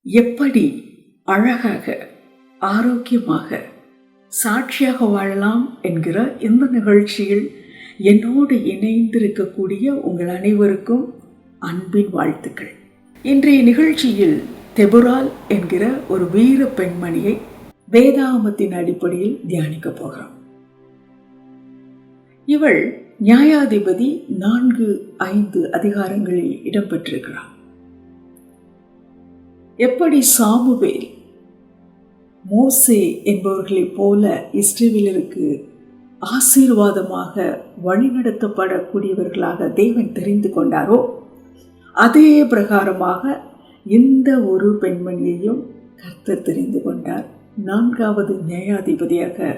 எப்படி அழகாக ஆரோக்கியமாக சாட்சியாக வாழலாம் என்கிற இந்த நிகழ்ச்சியில் என்னோடு இணைந்திருக்கக்கூடிய உங்கள் அனைவருக்கும் அன்பின் வாழ்த்துக்கள். இன்றைய நிகழ்ச்சியில் தெபுரால் என்கிற ஒரு வீர பெண்மணியை வேதாகமத்தின் அடிப்படையில் தியானிக்க போகிறோம். இவள் நியாயாதிபதி 4-5 அதிகாரங்களில் இடம்பெற்றிருக்கிறார். எப்படி சாமுவேல் மோசே என்பவர்களைப் போல இஸ்ரவேலருக்கு ஆசீர்வாதமாக வழிநடத்தப்படக்கூடியவர்களாக தேவன் தெரிந்து கொண்டாரோ, அதே பிரகாரமாக இந்த ஒரு பெண்மணியையும் கர்த்தர் தெரிந்து கொண்டார். 4வது நியாயாதிபதியாக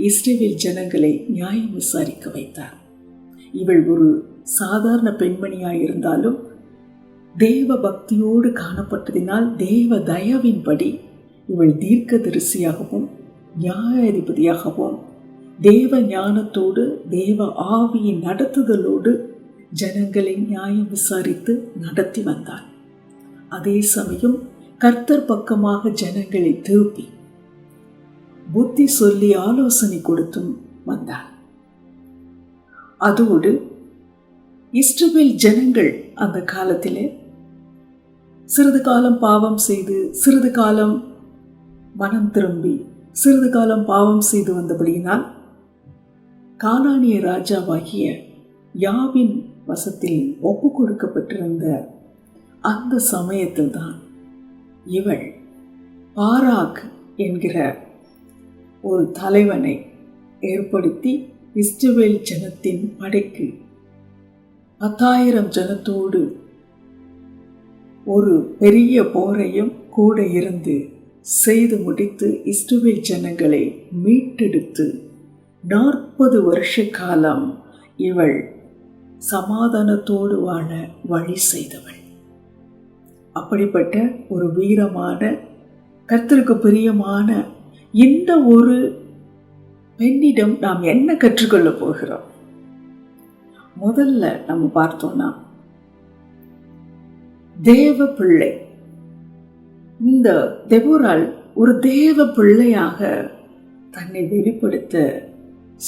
இஸ்ரவேல் ஜனங்களை நியாயம் விசாரிக்க வைத்தார். இவள் ஒரு சாதாரண பெண்மணியாயிருந்தாலும் தேவ பக்தியோடு காணப்பட்டதினால் தேவ தயவின்படி இவள் தீர்க்கதரிசியாகவும் நியாயாதிபதியாகவும் தேவ ஞானத்தோடு தேவ ஆவியின் நடத்துதலோடு ஜனங்களை நியாயம் விசாரித்து நடத்தி வந்தார். அதே சமயம் கர்த்தர் பக்கமாக ஜனங்களை திருப்பி புத்தி சொல்லி ஆலோசனை கொடுத்தும் வந்தார். அதோடு இஸ்ரவேல் ஜனங்கள் அந்த காலத்திலே சிறிது காலம் பாவம் செய்து சிறிது காலம் மனம் திரும்பி சிறிது காலம் பாவம் செய்து வந்தபடியினால் கானானிய ராஜாவாகிய யாவின் வசத்தில் ஒப்பு கொடுக்கப்பட்டிருந்த அந்த சமயத்தில் தான் இவள் பாராக் என்கிற ஒரு தலைவனை ஏற்படுத்தி இஸ்ரவேல் ஜனத்தின் படைக்கு 10,000 ஜனத்தோடு ஒரு பெரிய போரையும் கூட இருந்து செய்து முடித்து இஸ்ரவேல் ஜனங்களை மீட்டெடுத்து 40 வருஷ காலம் இவள் சமாதானத்தோடு வாழ வழி செய்தவள். அப்படிப்பட்ட ஒரு வீரமான கர்த்தருக்கு பிரியமான இந்த ஒரு பெண்ணிடம் நாம் என்ன கற்றுக்கொள்ள போகிறோம்? முதல்ல நம்ம பார்த்தோம்னா, தேவ பிள்ளை. இந்த தெபோராள் ஒரு தேவ பிள்ளையாக தன்னை வெளிப்படுத்த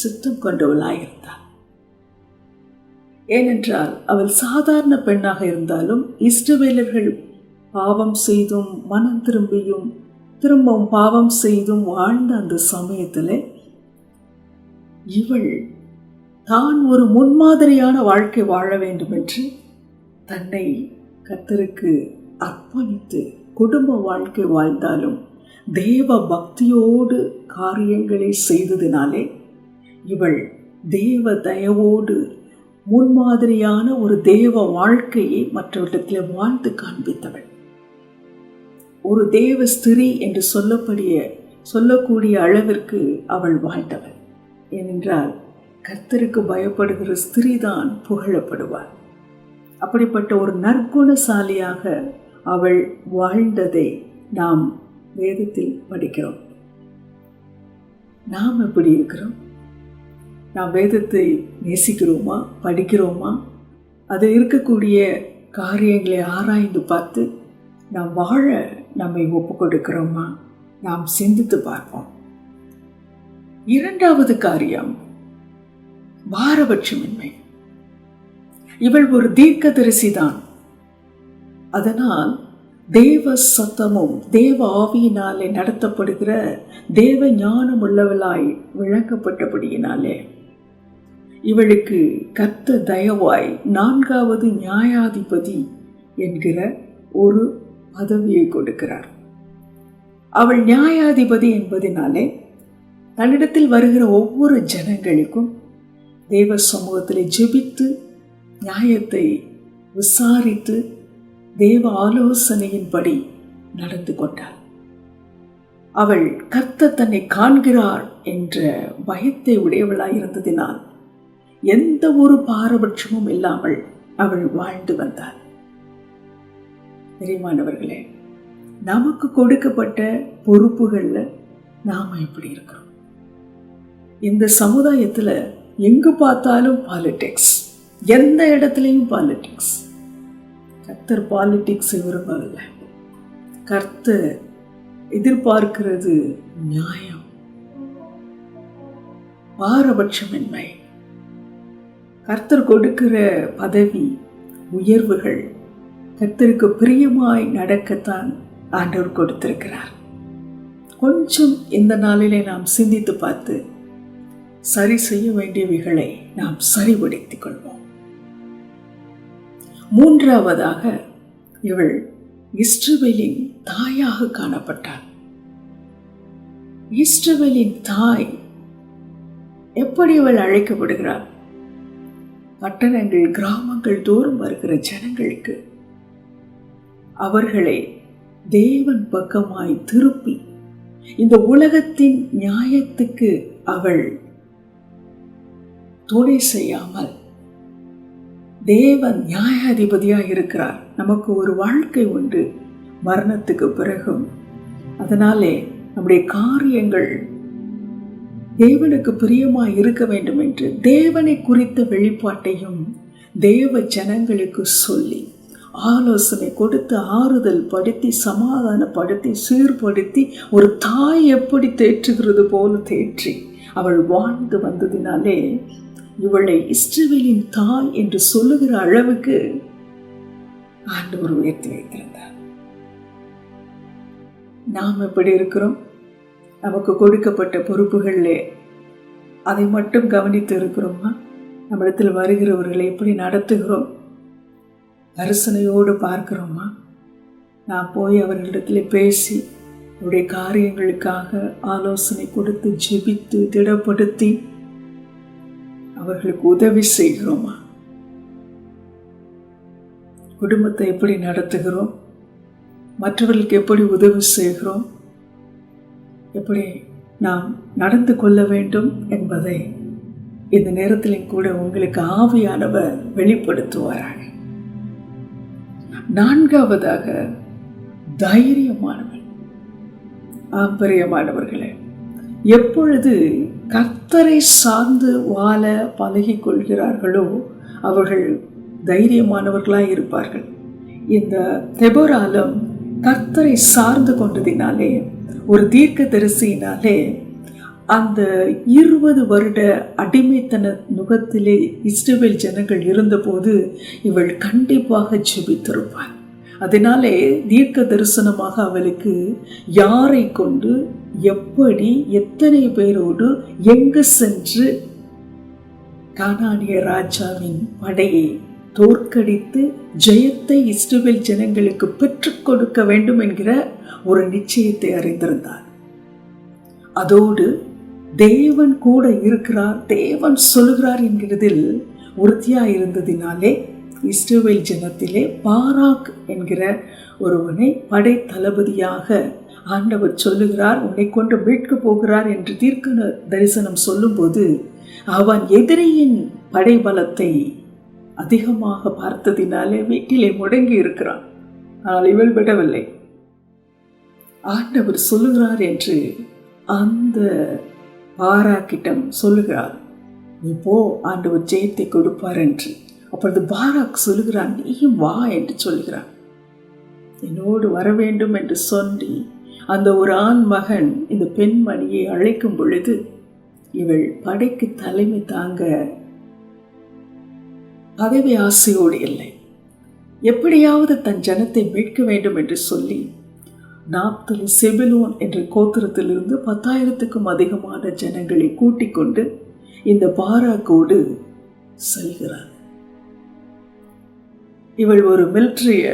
சித்தம் கொண்டவளாயிருந்தாள். ஏனென்றால் அவள் சாதாரண பெண்ணாக இருந்தாலும் இஸ்ரவேலர்கள் பாவம் செய்தும் மனம் திரும்பவும் பாவம் செய்தும் வாழ்ந்த அந்த சமயத்தில் இவள் தான் ஒரு முன்மாதிரியான வாழ்க்கை வாழ வேண்டும் என்று தன்னை கர்த்தருக்கு அர்ப்பணித்து குடும்ப வாழ்க்கை வாழ்ந்தாலும் தேவ பக்தியோடு காரியங்களை செய்ததினாலே இவள் தேவ தயவோடு முன்மாதிரியான ஒரு தேவ வாழ்க்கையை மற்றவற்றில் வாழ்ந்து காண்பித்தவள். ஒரு தேவ ஸ்திரீ என்று சொல்லக்கூடிய அளவிற்கு அவள் வாழ்ந்தவள். ஏனென்றால் கர்த்தருக்கு பயப்படுகிற ஸ்திரீதான் புகழப்படுவார். அப்படிப்பட்ட ஒரு நற்குணசாலியாக அவள் வாழ்ந்ததை நாம் வேதத்தில் படிக்கிறோம். நாம் எப்படி இருக்கிறோம்? நாம் வேதத்தை நேசிக்கிறோமா? படிக்கிறோமா? அது இருக்கக்கூடிய காரியங்களை ஆராய்ந்து பார்த்து நாம் வாழ நம்மை ஒப்பு கொடுக்கிறோமா? நாம் சிந்தித்து பார்ப்போம். 2வது காரியம் பாரபட்சமின்மை. இவள் ஒரு தீர்க்கதரிசிதான். அதனால் தேவ சத்தமும் தேவ ஆவியினாலே நடத்தப்படுகிற தேவ ஞானம் உள்ளவளாய் விளக்கப்பட்டபடியினாலே இவளுக்கு கர்த்தர் தயவாய் 4வது நியாயாதிபதி என்கிற ஒரு பதவியை கொடுக்கிறார். அவள் நியாயாதிபதி என்பதினாலே தன்னிடத்தில் வருகிற ஒவ்வொரு ஜனங்களுக்கும் தேவ சமூகத்திலே ஜெபித்து நியாயத்தை விசாரித்து தேவ ஆலோசனையின்படி நடந்து கொண்டாள். அவள் கர்த்தர் தன்னை காண்கிறார் என்ற பயத்தை உடையவளாய் இருந்ததினால் எந்த ஒரு பாரபட்சமும் இல்லாமல் அவள் வாழ்ந்து வந்தாள். பிரியமானவர்களே, நமக்கு கொடுக்கப்பட்ட பொறுப்புகளில் நாம் எப்படி இருக்கிறோம்? இந்த சமுதாயத்தில் எங்கு பார்த்தாலும் பாலிடிக்ஸ், எந்த இடத்துலையும் பாலிடிக்ஸ். கர்த்தர் பாலிடிக்ஸை விரும்பவில்லை. கர்த்தர் எதிர்பார்க்கிறது நியாயம், பாரபட்சமின்மை. கர்த்தர் கொடுக்கிற பதவி உயர்வுகள் கர்த்தருக்கு பிரியமாய் நடக்கத்தான் ஆண்டவர் கொடுத்திருக்கிறார். கொஞ்சம் இந்த நாளிலே நாம் சிந்தித்து பார்த்து சரி செய்ய வேண்டியவைகளை நாம் சரிபடுத்திக் கொள்வோம். மூன்றாவதாக, இவள் இஸ்ரவேலின் தாயாக காணப்பட்டாள். இஸ்ரவேலின் தாய் எப்படி இவள் அழைக்கப்படுகிறாள்? பட்டணங்கள் கிராமங்கள் தோறும் வருகிற ஜனங்களுக்கு அவர்களை தேவன் பக்கமாய் திருப்பி இந்த உலகத்தின் நியாயத்துக்கு அவள் துணை செய்யாமல் தேவன் நியாயாதிபதியாக இருக்கிறார். நமக்கு ஒரு வாழ்க்கை உண்டு மரணத்துக்கு பிறகும். அதனாலே நம்முடைய காரியங்கள் தேவனுக்கு பிரியமாய் இருக்க வேண்டும் என்று தேவனை குறித்த வெளிப்பாட்டையும் தேவ ஜனங்களுக்கு சொல்லி ஆலோசனை கொடுத்து ஆறுதல் படுத்தி சமாதானப்படுத்தி சீர்படுத்தி ஒரு தாய் எப்படி தேற்றுகிறது போல தேற்றி அவள் வாழ்ந்து வந்ததினாலே இவளை இஸ்ரவேலின் தாய் என்று சொல்லுகிற அளவுக்கு ஆண்டவர் உயர்த்தி வைத்திருந்தார். நாம் எப்படி இருக்கிறோம்? நமக்கு கொடுக்கப்பட்ட பொறுப்புகளிலே அதை மட்டும் கவனித்து இருக்கிறோமா? நம்மிடத்தில் வருகிறவர்களை எப்படி நடத்துகிறோம்? கரிசனையோடு பார்க்கிறோமா? நான் போய் அவர்களிடத்தில் பேசி அவருடைய காரியங்களுக்காக ஆலோசனை கொடுத்து ஜெபித்து திடப்படுத்தி அவர்களுக்கு உதவி செய்கிறோமா? குடும்பத்தை எப்படி நடத்துகிறோம்? மற்றவர்களுக்கு எப்படி உதவி செய்கிறோம்? எப்படி நாம் நடந்து கொள்ள வேண்டும் என்பதை இந்த நேரத்திலும் கூட உங்களுக்கு ஆவியானவர் வெளிப்படுத்துவாராக. நான்காவதாக, தைரியமானவர். ஆம்பரியமானவர்களே, எப்பொழுது கர்த்தரை சார்ந்து வாழ பழகிக் கொள்கிறார்களோ அவர்கள் தைரியமானவர்களாய் இருப்பார்கள். இந்த தெபோராலும் கர்த்தரை சார்ந்து கொண்டதினாலே, ஒரு தீர்க்கதரிசியினாலே அந்த 20 வருட அடிமைத்தன நுகத்திலே இஸ்ரவேல் ஜனங்கள் இருந்தபோது இவள் கண்டிப்பாக ஜெபித்திருப்பாள். அதனாலே தீர்க்க தரிசனமாக அவளுக்கு யாரை கொண்டு எப்படி எத்தனை பேரோடு எங்கு சென்று கானானிய ராஜாவின் படையை தோற்கடித்து ஜெயத்தை இஸ்ரவேல் ஜனங்களுக்கு பெற்றுக் கொடுக்க வேண்டும் என்கிற ஒரு நிச்சயத்தை அறிந்திருந்தார். அதோடு தேவன் கூட இருக்கிறார், தேவன் சொல்லுகிறார் என்கிறதில் உறுதியாக இருந்ததினாலே இஸ்ரவேல் ஜனத்திலே பாராக் என்கிற ஒருவனை படை தளபதியாக ஆண்டவர் சொல்லுகிறார், உன்னை கொண்டு மீட்க போகிறார் என்று தீர்க்க தரிசனம் சொல்லும்போது அவன் எதிரியின் படை பலத்தை அதிகமாக பார்த்ததினாலே வீட்டிலே முடங்கி இருக்கிறான். ஆனால் இவள் விடவில்லை. ஆண்டவர் சொல்லுகிறார் என்று அந்த பாராக்கிடம் சொல்லுகிறார், நீ போ, ஆண்டவர் ஜெயத்தை கொடுப்பார் என்று. அப்பொழுது பாராக் சொல்லுகிறான், நீயும் வா என்று சொல்கிறான். என்னோடு வர வேண்டும் என்று சொல்லி அந்த ஒரு ஆண் மகன் இந்த பெண்மணியை அழைக்கும் பொழுது இவள் படைக்கு தலைமை தாங்க பதவி ஆசையோடு இல்லை, எப்படியாவது தன் ஜனத்தை மீட்க வேண்டும் என்று சொல்லி நாப்தலி செபுலோன் என்ற கோத்திரத்திலிருந்து 10,000க்கும் அதிகமான ஜனங்களை கூட்டிக் கொண்டு இந்த பாராக்கோடு செல்கிறார். இவள் ஒரு மிலிட்டரிய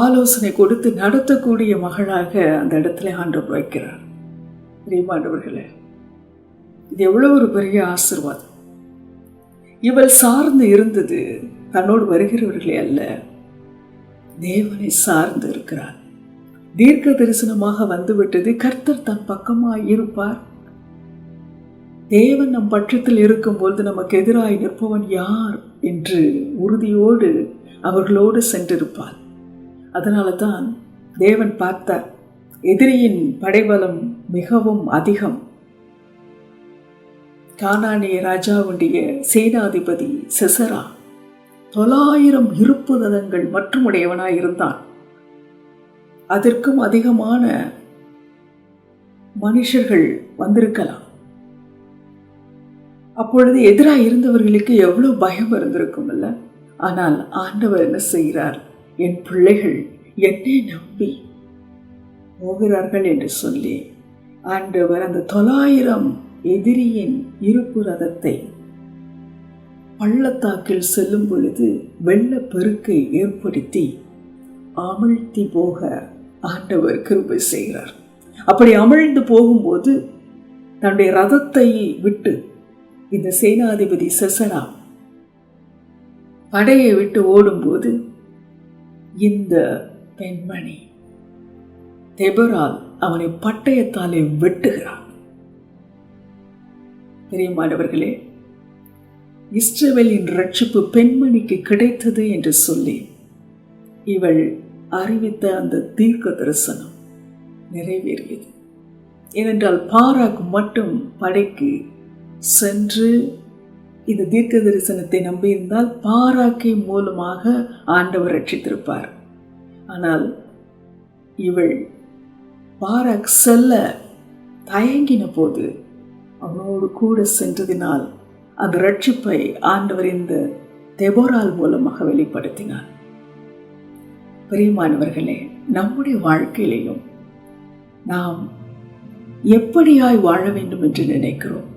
ஆலோசனை கொடுத்து நடத்தக்கூடிய மகளாக அந்த இடத்துல ஆண்டவர் வைக்கிறார். பிரியமானவர்களே, இது எவ்வளவு ஒரு பெரிய ஆசீர்வாதம். இவள் சார்ந்து இருந்தது தன்னோடு வருகிறவர்களே அல்ல, தேவனை சார்ந்து இருக்கிறார். தீர்க்க தரிசனமாக வந்துவிட்டது, கர்த்தர் தன் பக்கமாய் இருப்பார். தேவன் நம் பட்சத்தில் இருக்கும்போது நமக்கு எதிராய் நிற்பவன் யார் என்று உறுதியோடு அவர்களோடு சென்றிருப்பார். அதனால தான் தேவன் பார்த்தார், எதிரியின் படைபலம் மிகவும் அதிகம். கானானிய ராஜாவுடைய சேனாதிபதி சிசரா 900 இருப்பு ரதங்கள் மற்றும் உடையவனாய் இருந்தான். அதற்கும் அதிகமான மனுஷர்கள் வந்திருக்கலாம். அப்பொழுது எதிராக இருந்தவர்களுக்கு எவ்வளவு பயம் இருந்திருக்கும் இல்ல. ஆனால் ஆண்டவர் என்ன செய்கிறார்? என் பிள்ளைகள் என்னை நம்பி போகிறார்கள் என்று சொல்லி ஆண்டவர் அந்த 900 எதிரியின் இருப்பு ரதத்தை பள்ளத்தாக்கில் செல்லும் பொழுது வெள்ளப்பெருக்கை ஏற்படுத்தி அமிழ்த்தி போக ஆண்டவர் கிருபை செய்கிறார். அப்படி அமிழ்ந்து போகும்போது தன்னுடைய ரதத்தை விட்டு இந்த சேனாதிபதி சிசரா படையை விட்டு ஓடும்போது இந்த பெண்மணி தெபொராள் அவனை பட்டயத்தாலே வெட்டுகிறார். பிரியமானவர்களே, இஸ்ரவேலின் ரட்சிப்பு பெண்மணிக்கு கிடைத்தது என்று சொல்லி இவள் அறிவித்த அந்த தீர்க்க தரிசனம் நிறைவேறியது. ஏனென்றால் பாராக் மட்டும் படைக்கு சென்று இந்த தீர்க்க தரிசனத்தை நம்பியிருந்தால் பாராக்கை மூலமாக ஆண்டவர் ரட்சித்திருப்பார். ஆனால் இவள் பாராக் செல்ல தயங்கின போது அவனோடு கூட சென்றதினால் அந்த ரட்சிப்பை ஆண்டவர் இந்த தெபொராள் மூலமாக வெளிப்படுத்தினார். பிரியமானவர்களே, நம்முடைய வாழ்க்கையிலையும் நாம் எப்படியாய் வாழ வேண்டும் என்று நினைக்கிறோம்?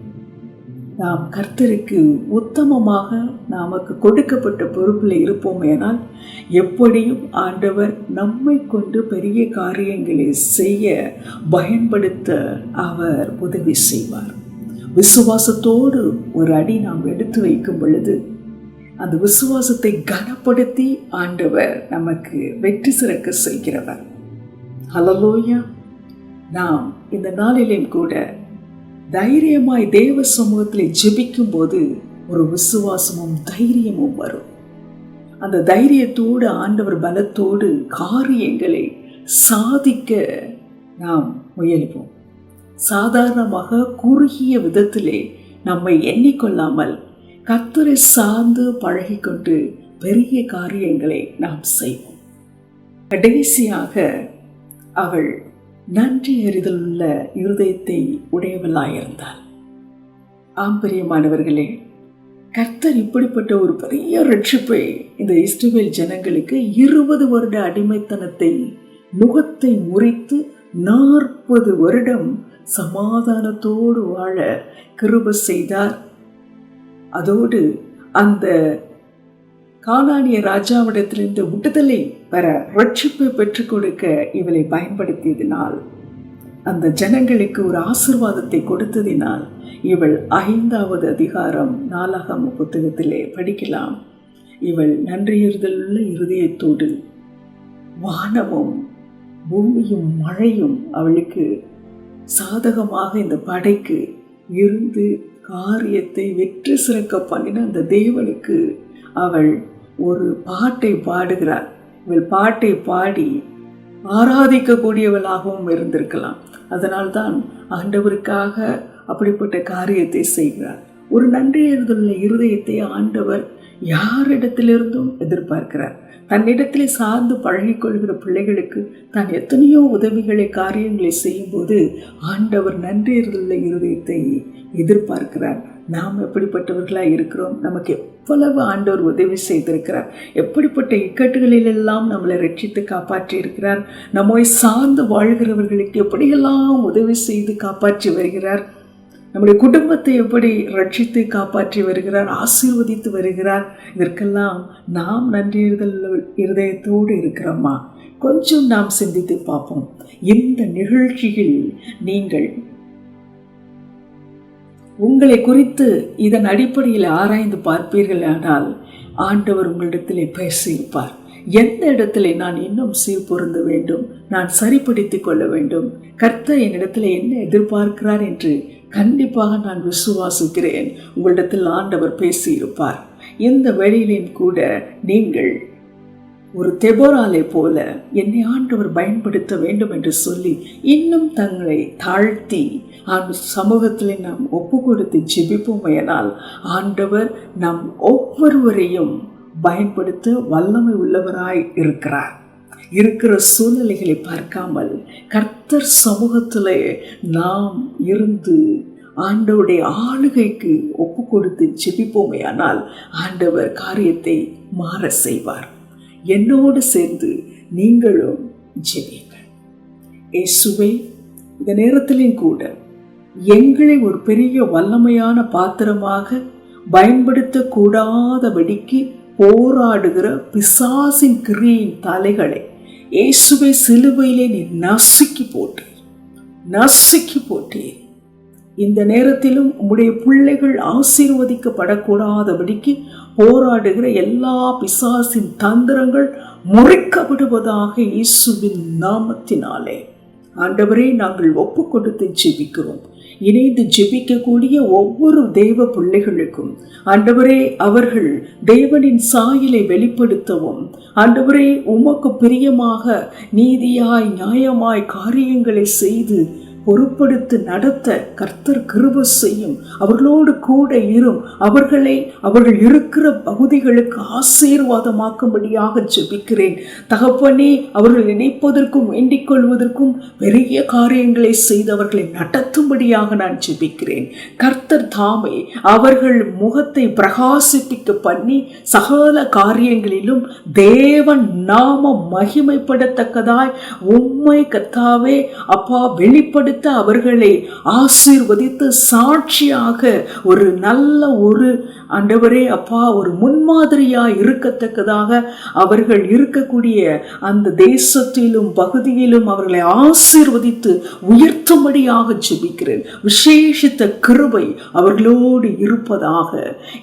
நாம் கர்த்தருக்கு உத்தமமாக நமக்கு கொடுக்கப்பட்ட பொறுப்பில் இருப்போமேனால் எப்படியும் ஆண்டவர் நம்மை கொண்டு பெரிய காரியங்களை செய்ய பயன்படுத்த அவர் உதவி செய்வார். விசுவாசத்தோடு ஒரு அடி நாம் எடுத்து வைக்கும் பொழுது அந்த விசுவாசத்தை கனப்படுத்தி ஆண்டவர் நமக்கு வெற்றி சிறக்க செய்கிறவர். ஹல்லேலூயா. நாம் இந்த நாளிலும் கூட தைரியமாய் தேவ சமூகத்தில் ஜெபிக்கும் போது ஒரு விசுவாசமும் தைரியமும் வரும். அந்த தைரியத்தோடு ஆண்டவர் பலத்தோடு காரியங்களை சாதிக்க நாம் முயல்வோம். சாதாரணமாக குறுகிய விதத்திலே நம்மை எண்ணிக்கொள்ளாமல் கர்த்தரை சார்ந்து பழகிக்கொண்டு பெரிய காரியங்களை நாம் செய்வோம். கடைசியாக அவள் நன்றி அறிதல் உள்ள இருதயத்தை உடையவளாயிருந்தாள். பிரியமானவர்களே, கர்த்தர் இப்படிப்பட்ட ஒரு பெரிய ரட்சிப்பை இந்த இஸ்ரவேல் ஜனங்களுக்கு 20 வருட அடிமைத்தனத்தை நுகத்தை முறித்து 40 வருடம் சமாதானத்தோடு வாழ கிருபை செய்தார். அதோடு அந்த கானானிய ராஜாவிடத்திலிருந்து விடுதலை பெற ரட்சிப்பை பெற்றுக் கொடுக்க இவளை பயன்படுத்தியதினால், அந்த ஜனங்களுக்கு ஒரு ஆசீர்வாதத்தை கொடுத்ததினால் இவள் 5வது அதிகாரம் 4ஆம் புத்தகத்திலே படிக்கலாம். இவள் நன்றியறிதலுள்ள இருதயத்தோடு வானமும் பூமியும் மழையும் அவளுக்கு சாதகமாக இந்த படைக்கு இருந்து காரியத்தை வெற்றி சிறக்க பண்ணின அந்த தேவனுக்கு அவள் ஒரு பாட்டை பாடுகிறாள். இவள் பாட்டை பாடி ஆராதிக்கக்கூடியவளாகவும் இருந்திருக்கலாம். அதனால்தான் ஆண்டவருக்காக அப்படிப்பட்ட காரியத்தை செய்கிறார். ஒரு நன்றியறிதலுள்ள இருதயத்தை ஆண்டவர் யாரிடத்திலிருந்தும் எதிர்பார்க்கிறார். தன்னிடத்திலே சார்ந்து பழகிக்கொள்கிற பிள்ளைகளுக்கு தான் எத்தனையோ உதவிகளை காரியங்களை செய்யும்போது ஆண்டவர் நன்றியறிதலுள்ள இருதயத்தை எதிர்பார்க்கிறார். நாம் எப்படிப்பட்டவர்களாக இருக்கிறோம்? நமக்கு எவ்வளவு ஆண்டவர் உதவி செய்திருக்கிறார், எப்படிப்பட்ட இக்கட்டுகளிலெல்லாம் நம்மளை ரட்சித்து காப்பாற்றி இருக்கிறார், நம்மை சார்ந்து வாழ்கிறவர்களுக்கு எப்படியெல்லாம் உதவி செய்து காப்பாற்றி வருகிறார், நம்முடைய குடும்பத்தை எப்படி ரட்சித்து காப்பாற்றி வருகிறார், ஆசீர்வதித்து வருகிறார். இதற்கெல்லாம் நாம் நன்றியறிதல் இருதயத்தோடு இருக்கிறோமா? கொஞ்சம் நாம் சிந்தித்து பார்ப்போம். இந்த நிகழ்ச்சியில் நீங்கள் உங்களை குறித்து இதன் அடிப்படையில் ஆராய்ந்து பார்ப்பீர்கள் ஆனால் ஆண்டவர் உங்களிடத்திலே பேசியிருப்பார். எந்த இடத்துல நான் இன்னும் சீர்பொருந்த வேண்டும், நான் சரிப்படுத்திக் கொள்ள வேண்டும், கர்த்தர் என்னிடத்தில் என்ன எதிர்பார்க்கிறார் என்று கண்டிப்பாக நான் விசுவாசிக்கிறேன். உங்களிடத்தில் ஆண்டவர் பேசியிருப்பார். இந்த வேளையிலும் கூட நீங்கள் ஒரு தெபொராளை போல என்னை ஆண்டவர் பயன்படுத்த வேண்டும் என்று சொல்லி இன்னும் தங்களை தாழ்த்தி சமூகத்திலே நாம் ஒப்பு கொடுத்து ஜெபிப்போமையானால் ஆண்டவர் நம் ஒவ்வொருவரையும் பயன்படுத்த வல்லமை உள்ளவராய் இருக்கிறார். இருக்கிற சூழ்நிலைகளை பார்க்காமல் கர்த்தர் சமூகத்திலே நாம் இருந்து ஆண்டவருடைய ஆளுகைக்கு ஒப்பு கொடுத்து ஜெபிப்போமே, ஆனால் ஆண்டவர் காரியத்தை மாற செய்வார். என்னோடு சேர்ந்து நீங்களும் ஜெபியுங்கள். இயேசுவே, இந்த நேரத்திலும் கூட எங்களை ஒரு பெரிய வல்லமையான பாத்திரமாக பயன்படுத்தக்கூடாதபடிக்கு போராடுகிற பிசாசின் கிரியின் தலைகளை இயேசுவை சிலுவையிலே நீ நசுக்கி போட்டீர். இந்த நேரத்திலும் உம்முடைய பிள்ளைகள் ஆசீர்வதிக்கப்படக்கூடாதபடிக்கு போராடுகிற எல்லா பிசாசின் தந்திரங்கள் முறிக்கப்படுவதாக இயேசுவின் நாமத்தினாலே. ஆண்டவரே, நாங்கள் ஒப்பு கொடுத்து ஜெபிக்கிறோம். இணைந்து ஜெபிக்கக்கூடிய ஒவ்வொரு தெய்வ பிள்ளைகளுக்கும் ஆண்டவரே, அவர்கள் தேவனின் சாயலை வெளிப்படுத்தவும், ஆண்டவரே, உமக்கு பிரியமாக நீதியாய் நியாயமாய் காரியங்களை செய்து பொறுப்படுத்தி நடத்த கர்த்தர் கிருபை செய்யும். அவர்களோடு கூட இரும். அவர்கள் இருக்கிற பகுதிகளுக்கு ஆசீர்வாதமாக்கும்படியாக ஜெபிக்கிறேன். தகப்பனே, அவர்கள் நினைப்பதற்கும் வேண்டிக் கொள்வதற்கும் பெரிய காரியங்களை செய்து அவர்களை நடத்தும்படியாக நான் ஜெபிக்கிறேன். கர்த்தர் தாமே அவர்கள் முகத்தை பிரகாசிப்பிக்க பண்ணி சகல காரியங்களிலும் தேவன் நாமம் மகிமைப்படத்தக்கதாய் உம்மை கர்த்தாவே அப்பா வெளிப்படுத்த அவர்களை ஆசீர்வதித்து சாட்சியாக ஒரு நல்ல ஆண்டவரே அப்பா ஒரு முன்மாதிரியாய் இருக்கத்தக்கதாக அவர்கள் இருக்கக்கூடிய அந்த தேசத்திலும் பகுதியிலும் அவர்களை ஆசீர்வதித்து உயர்த்தும்படியாக ஜெபிக்கிறேன். விசேஷித்த கிருபை அவர்களோடு இருப்பதாக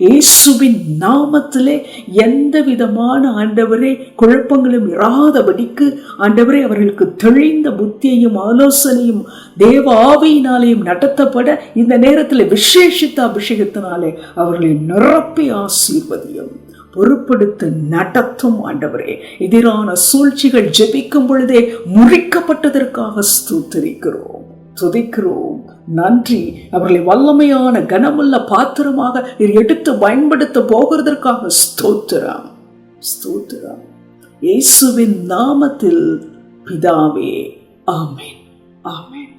இயேசுவின் நாமத்திலே எந்த விதமான ஆண்டவரே குழப்பங்களும் இராதபடிக்கு ஆண்டவரே அவர்களுக்கு தெளிந்த புத்தியையும் ஆலோசனையும் தேவ ஆவியினாலேயும் நடத்தப்பட இந்த நேரத்தில் விசேஷித்த அபிஷேகத்தினாலே அவர்களை நிரப்பி ஆசீர்வதியும், பொறுப்படுத்த நடத்தும். ஆண்டவரே, எதிரான சூழ்ச்சிகள் ஜெபிக்கும் பொழுதே முறிக்கப்பட்டதற்காக ஸ்தோத்திரிக்கிறோம், துதிக்கிறோம். நன்றி. அவர்களை வல்லமையான கனமுள்ள பாத்திரமாக எடுத்து பயன்படுத்த போகிறதற்காக ஸ்தோத்திரம். இயேசுவின் நாமத்தில் பிதாவே, ஆமென், ஆமென்.